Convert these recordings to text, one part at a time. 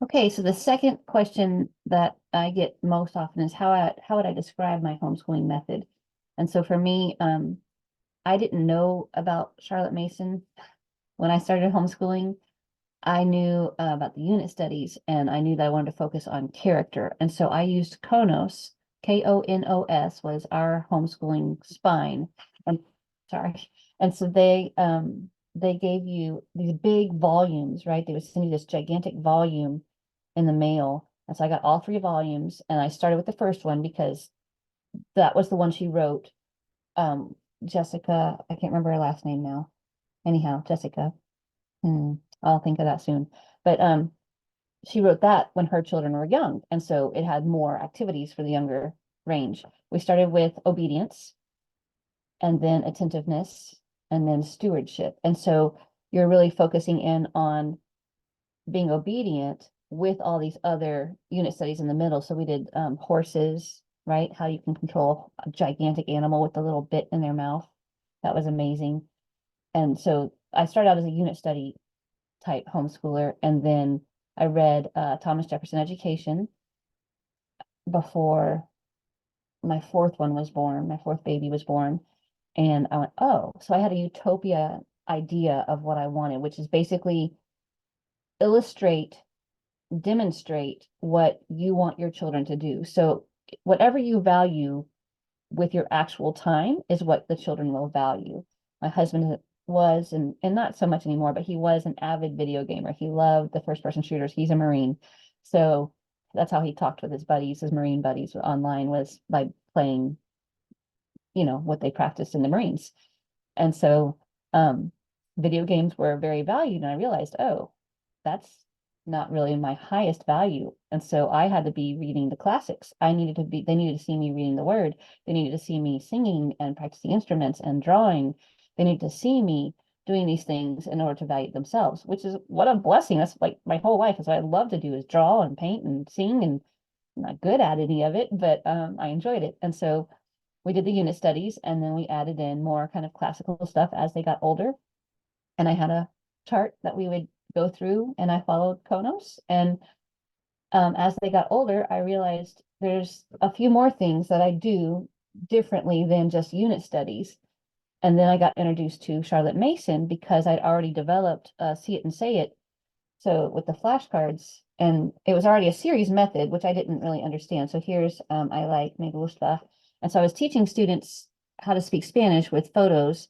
Okay, so the second question that I get most often is how would I describe my homeschooling method? And so for me, I didn't know about Charlotte Mason when I started homeschooling. I knew about the unit studies, and I knew that I wanted to focus on character. And so I used Konos, Konos was our homeschooling spine. I'm sorry. And so they gave you these big volumes, right? They would send you this gigantic volume in the mail. And so I got all three volumes, and I started with the first one because that was the one she wrote. Um, Jessica, I can't remember her last name now. Anyhow, Jessica. I'll think of that soon. But she wrote that when her children were young, and so it had more activities for the younger range. We started with obedience, and then attentiveness, and then stewardship. And so you're really focusing in on being obedient with all these other unit studies in the middle. So we did horses, right? How you can control a gigantic animal with a little bit in their mouth. That was amazing. And so I started out as a unit study type homeschooler, and then I read Thomas Jefferson Education before my fourth one was born, my fourth baby was born. And I went, oh, so I had a utopia idea of what I wanted, which is basically illustrate, demonstrate what you want your children to do. So whatever you value with your actual time is what the children will value. My husband was, and not so much anymore, but he was an avid video gamer. He loved the first person shooters. He's a Marine. So that's how he talked with his buddies, his Marine buddies online, was by playing, what they practiced in the Marines. And so video games were very valued. And I realized, oh, that's not really my highest value. And so I had to be reading the classics. They needed to see me reading the word. They needed to see me singing and practicing instruments and drawing. They needed to see me doing these things in order to value themselves, which is what a blessing. That's like my whole life is what I love to do is draw and paint and sing, and I'm not good at any of it, but I enjoyed it. And so we did the unit studies, and then we added in more kind of classical stuff as they got older. And I had a chart that we would go through, and I followed Konos. And as they got older, I realized there's a few more things that I do differently than just unit studies. And then I got introduced to Charlotte Mason because I'd already developed See It and Say It. So with the flashcards, and it was already a series method, which I didn't really understand. So here's I like me gusta. And so I was teaching students how to speak Spanish with photos,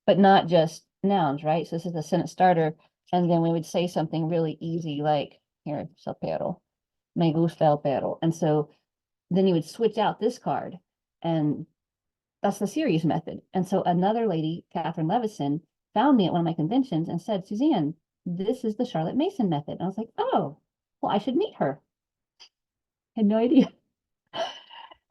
but not just nouns, right? So this is the sentence starter. And then we would say something really easy like, here, el perro, me gusta el perro. And so then you would switch out this card, and that's the series method. And so another lady, Catherine Levison, found me at one of my conventions and said, Suzanne, this is the Charlotte Mason method. And I was like, oh, well, I should meet her. Had no idea.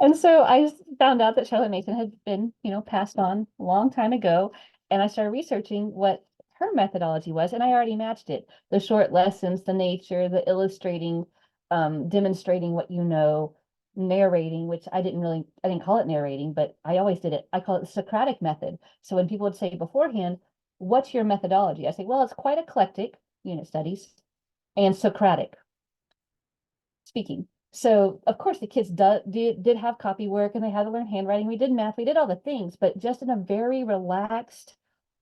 And so I found out that Charlotte Mason had been, passed on a long time ago. And I started researching what her methodology was, and I already matched it. The short lessons, the nature, the illustrating, demonstrating what you know, narrating, which I didn't call it narrating, but I always did it. I call it the Socratic method. So when people would say beforehand, what's your methodology? I say, well, it's quite eclectic, unit studies, and Socratic speaking. So of course the kids did have copy work, and they had to learn handwriting. We did math, we did all the things, but just in a very relaxed,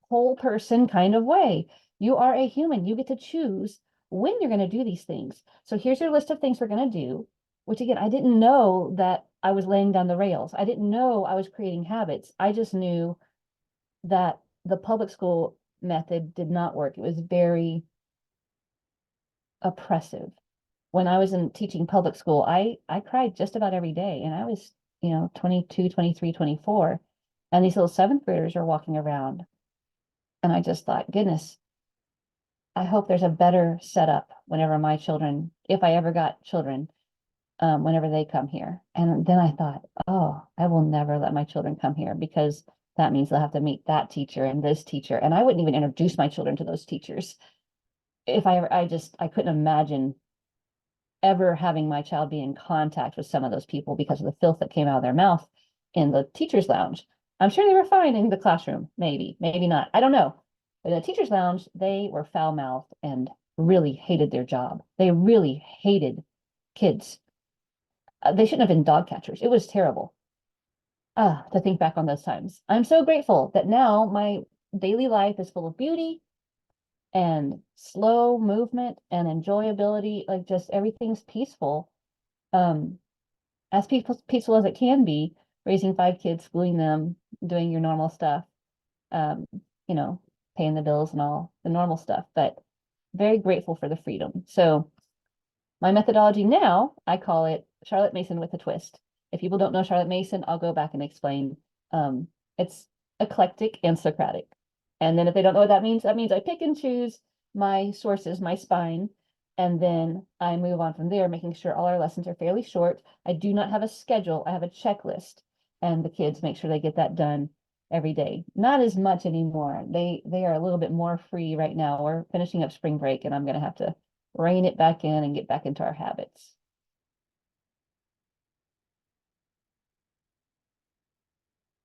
whole person kind of way. You are a human. You get to choose when you're going to do these things. So here's your list of things we're going to do, which again, I didn't know that I was laying down the rails. I didn't know I was creating habits. I just knew that the public school method did not work. It was very oppressive. When I was in teaching public school, I cried just about every day, and I was, 22, 23, 24, and these little seventh graders are walking around. And I just thought, goodness, I hope there's a better setup whenever my children, if I ever got children, whenever they come here. And then I thought, oh, I will never let my children come here, because that means they'll have to meet that teacher and this teacher. And I wouldn't even introduce my children to those teachers. If I ever, I couldn't imagine ever having my child be in contact with some of those people because of the filth that came out of their mouth in the teacher's lounge. I'm sure they were fine in the classroom, maybe not. I don't know. But in the teacher's lounge, they were foul-mouthed and really hated their job. They really hated kids. They shouldn't have been dog catchers. It was terrible. To think back on those times. I'm so grateful that now my daily life is full of beauty and slow movement and enjoyability. Like just everything's peaceful. Um, as peaceful as it can be, raising 5 kids, schooling them, doing your normal stuff, um, you know, paying the bills and all the normal stuff, but very grateful for the freedom. So my methodology now, I call it Charlotte Mason with a twist. If people don't know Charlotte Mason, I'll go back and explain. It's eclectic and Socratic. And then if they don't know what that means I pick and choose my sources, my spine, and then I move on from there, making sure all our lessons are fairly short. I do not have a schedule, I have a checklist, and the kids make sure they get that done every day. Not as much anymore. They are a little bit more free right now. We're finishing up spring break, and I'm going to have to rein it back in and get back into our habits.